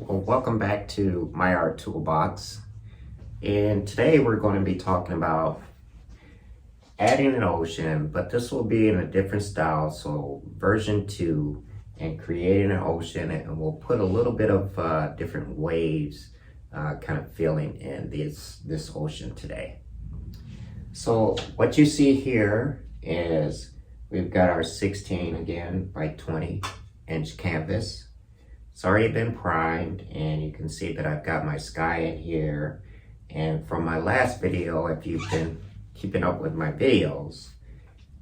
Well, welcome back to My Art Toolbox. And today we're going to be talking about adding an ocean, but this will be in a different style. So version 2 and creating an ocean, and we'll put a little bit of different waves kind of feeling in this ocean today. So what you see here is we've got our 16 again by 20 inch canvas. It's already been primed, and you can see that I've got my sky in here. And from my last video, if you've been keeping up with my videos,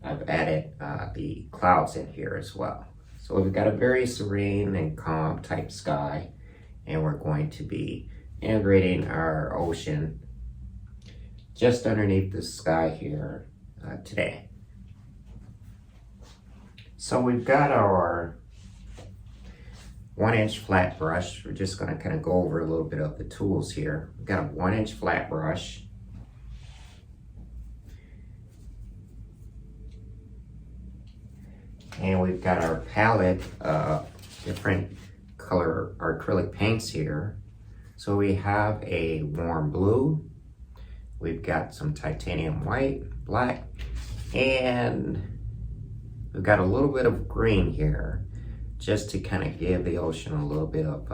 I've added the clouds in here as well. So we've got a very serene and calm type sky, and we're going to be integrating our ocean just underneath the sky here today. So we've got our 1-inch flat brush. We're just going to kind of go over a little bit of the tools here. We've got a 1-inch flat brush. And we've got our palette of different color acrylic paints here. So we have a warm blue, we've got some titanium white, black, and we've got a little bit of green here, just to kind of give the ocean a little bit of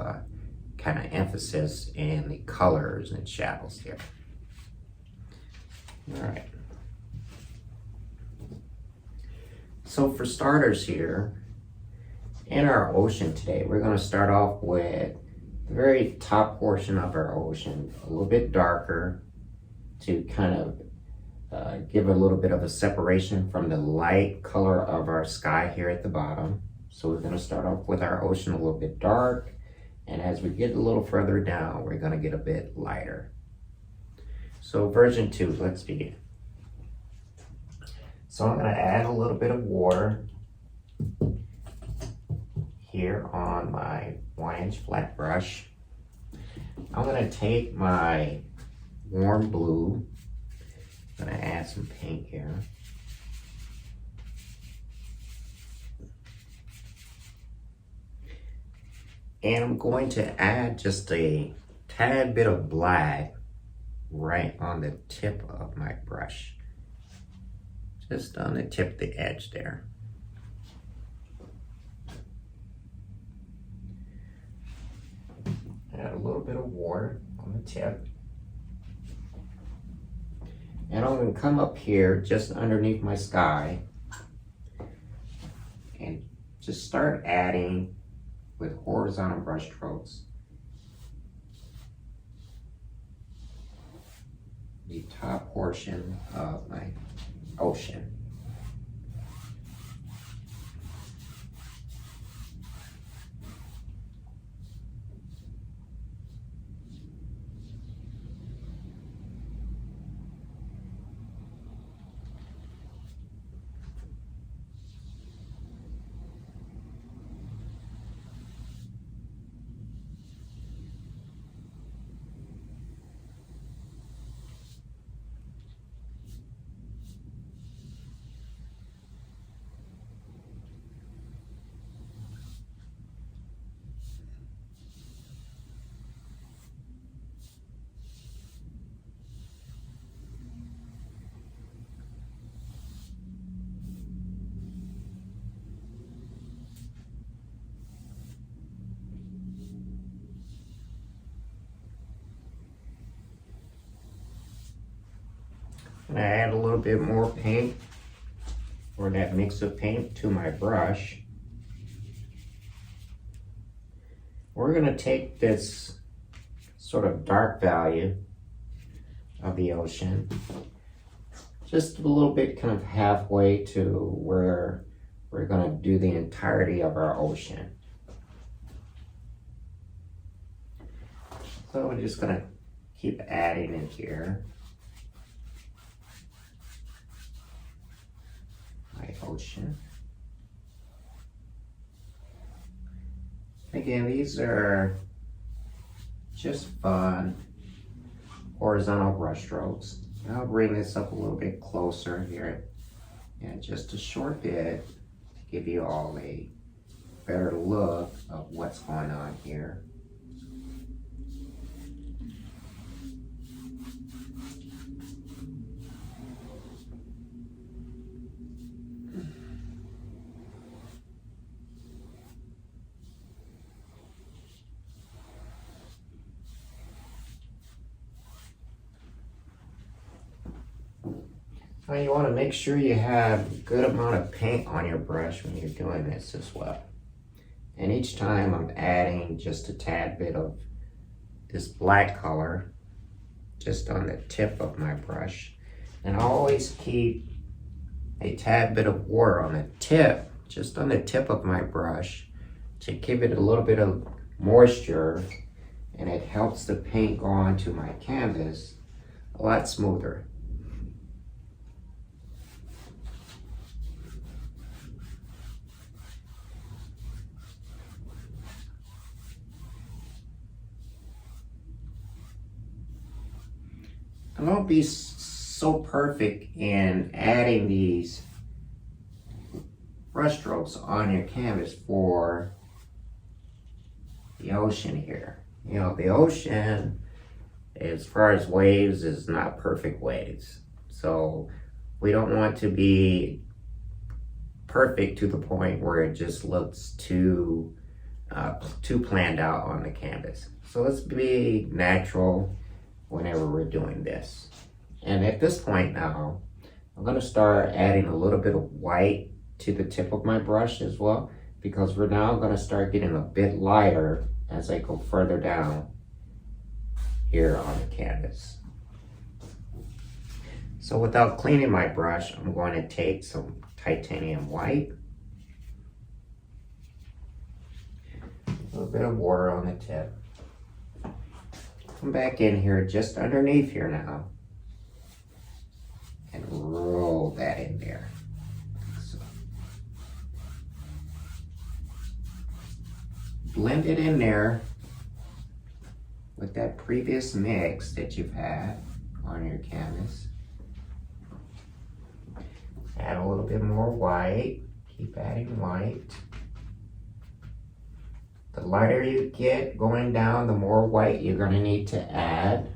kind of emphasis in the colors and shadows here. All right. So for starters here, in our ocean today, we're going to start off with the very top portion of our ocean, a little bit darker, to kind of give a little bit of a separation from the light color of our sky here at the bottom. So we're going to start off with our ocean a little bit dark, and as we get a little further down, we're going to get a bit lighter. So version 2, let's begin. So I'm going to add a little bit of water here on my 1-inch flat brush. I'm going to take my warm blue, I'm going to add some paint here. And I'm going to add just a tad bit of black right on the tip of my brush. Just on the tip, the edge there. Add a little bit of water on the tip. And I'm going to come up here just underneath my sky and just start adding with horizontal brush strokes the top portion of my ocean. And I add a little bit more paint, or that mix of paint, to my brush. We're going to take this sort of dark value of the ocean, just a little bit kind of halfway to where we're going to do the entirety of our ocean. So we're just going to keep adding in here. Ocean. Again, these are just fun horizontal brush strokes. I'll bring this up a little bit closer here and just a short bit to give you all a better look of what's going on here. Now you want to make sure you have a good amount of paint on your brush when you're doing this as well. And each time I'm adding just a tad bit of this black color just on the tip of my brush. And I always keep a tad bit of water on the tip, just on the tip of my brush, to give it a little bit of moisture, and it helps the paint go onto my canvas a lot smoother. And don't be so perfect in adding these brush strokes on your canvas for the ocean here. You know, the ocean, as far as waves, is not perfect waves. So we don't want to be perfect to the point where it just looks too planned out on the canvas. So let's be natural whenever we're doing this. And at this point now, I'm going to start adding a little bit of white to the tip of my brush as well, because we're now going to start getting a bit lighter as I go further down here on the canvas. So without cleaning my brush, I'm going to take some titanium white, a little bit of water on the tip, come back in here just underneath here now and roll that in there. So, blend it in there with that previous mix that you've had on your canvas. Add a little bit more white, keep adding white. The lighter you get going down, the more white you're going to need to add.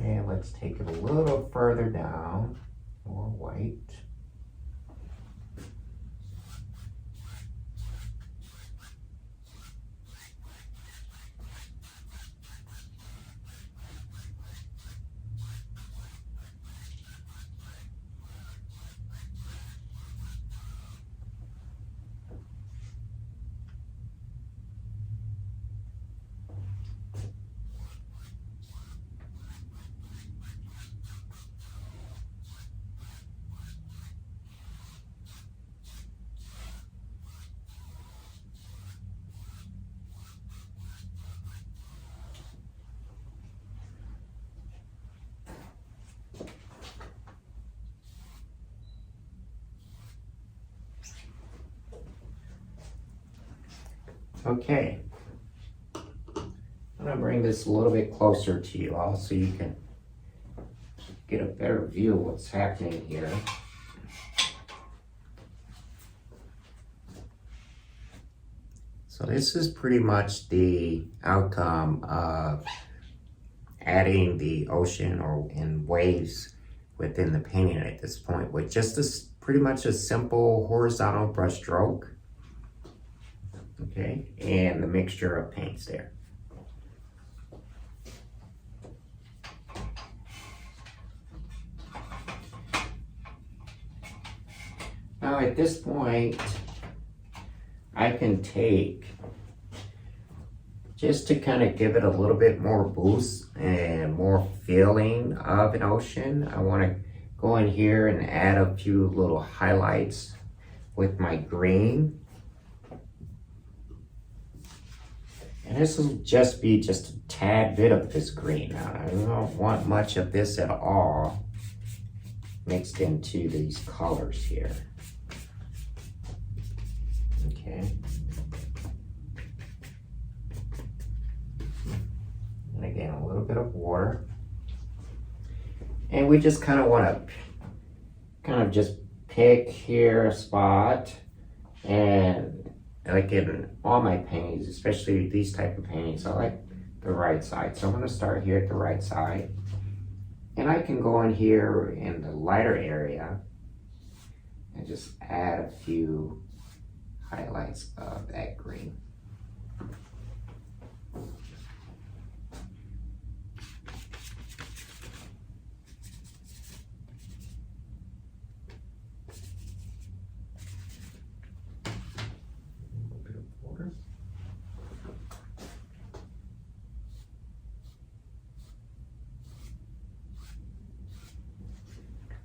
And let's take it a little further down, more white. Okay, I'm going to bring this a little bit closer to you all so you can get a better view of what's happening here. So this is pretty much the outcome of adding the ocean or in waves within the painting at this point, with just this pretty much a simple horizontal brush stroke. Okay, and the mixture of paints there. Now at this point, I can take, just to kind of give it a little bit more boost and more feeling of an ocean, I want to go in here and add a few little highlights with my green. And this will just be just a tad bit of this green. Now, I don't want much of this at all mixed into these colors here. Okay. And again, a little bit of water. And we just kind of want to just pick here a spot, and like in all my paintings, especially these type of paintings, I like the right side. So I'm going to start here at the right side, and I can go in here in the lighter area and just add a few highlights of that green.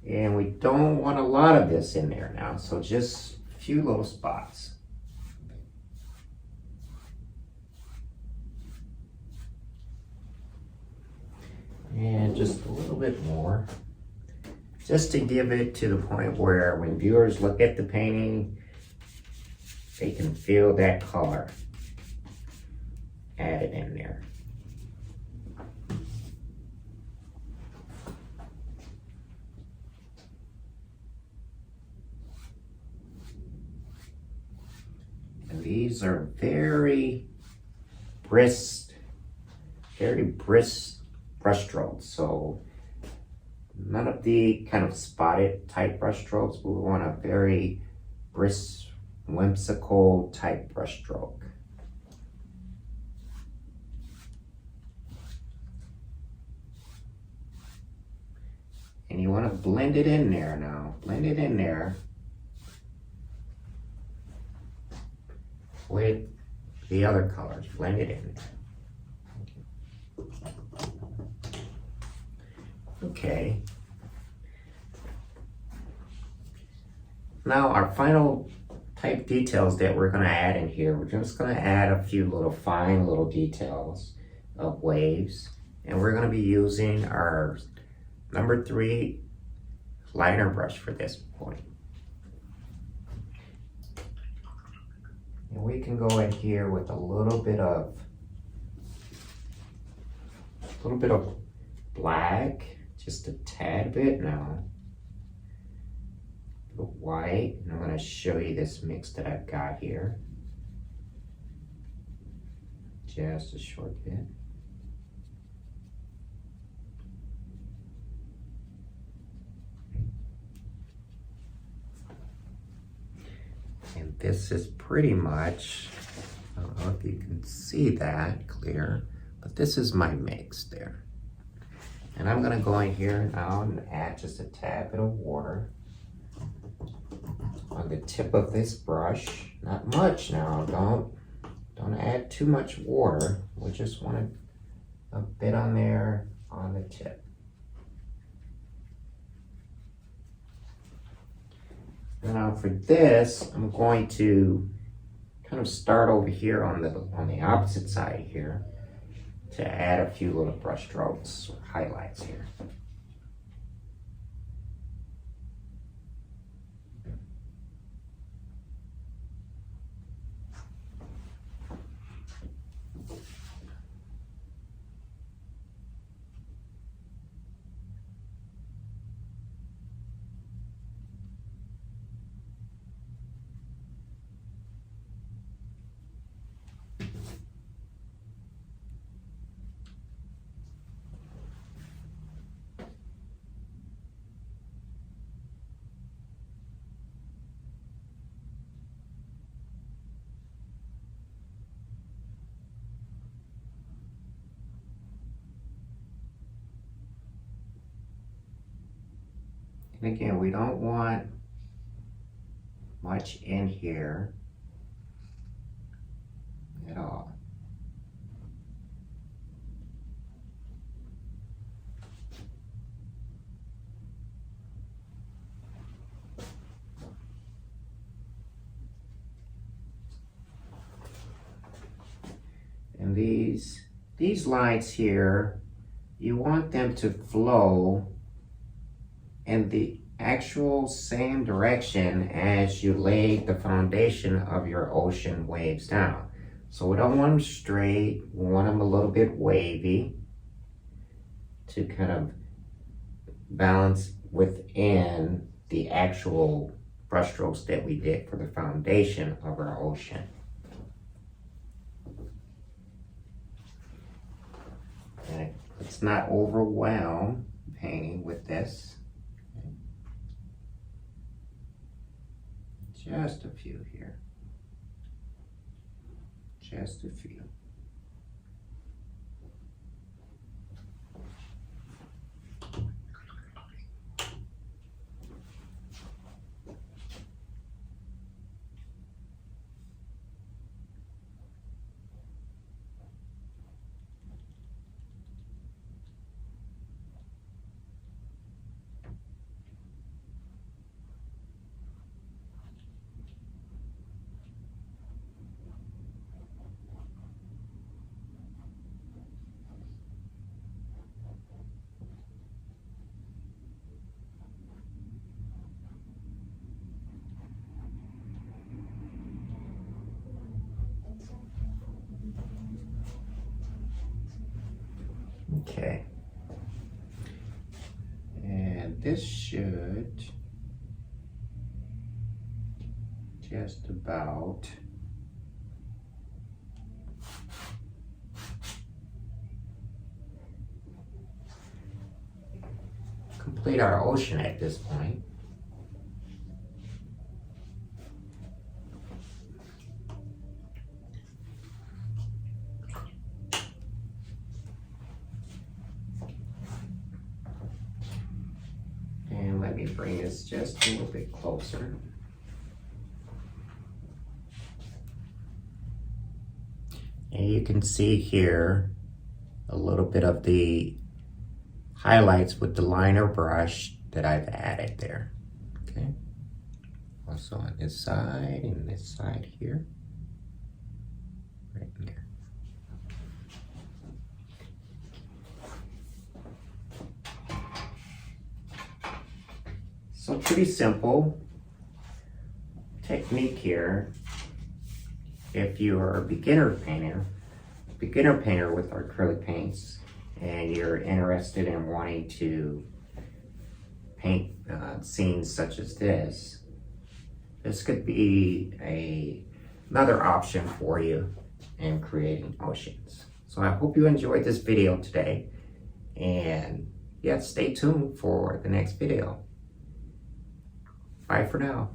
And we don't want a lot of this in there now, so just a few little spots. And just a little bit more, just to give it to the point where when viewers look at the painting, they can feel that color added in there. And these are very brisk brush strokes. So none of the kind of spotted type brush strokes, but we want a very brisk, whimsical type brush stroke. And you want to blend it in there now. Blend it in there with the other colors. Blend it in there. Okay. Now our final type details that we're going to add in here, we're just going to add a few little fine little details of waves, and we're going to be using our number 3 liner brush for this point. And we can go in here with a little bit of black, just a tad bit now. The white, and I'm going to show you this mix that I've got here. Just a short bit. And this is pretty much, I don't know if you can see that clear, but this is my mix there. And I'm going to go in here now and add just a tad bit of water on the tip of this brush. Not much now, don't add too much water. We just want a bit on there on the tip. Now for this, I'm going to kind of start over here on the opposite side here to add a few little brush strokes or highlights here. And again, we don't want much in here. these lines here, you want them to flow in the actual same direction as you laid the foundation of your ocean waves down. So we don't want them straight, we want them a little bit wavy to kind of balance within the actual brushstrokes that we did for the foundation of our ocean. And let's not overwhelm painting with this. Just a few here. Just a few. Okay, and this should just about complete our ocean at this point. And let me bring this just a little bit closer. And you can see here a little bit of the highlights with the liner brush that I've added there. Okay. Also on this side and this side here. Right there. So pretty simple technique here. If you are a beginner painter with acrylic paints, and you're interested in wanting to paint scenes such as this could be another option for you in creating oceans. So I hope you enjoyed this video today, and yeah, stay tuned for the next video. Bye for now.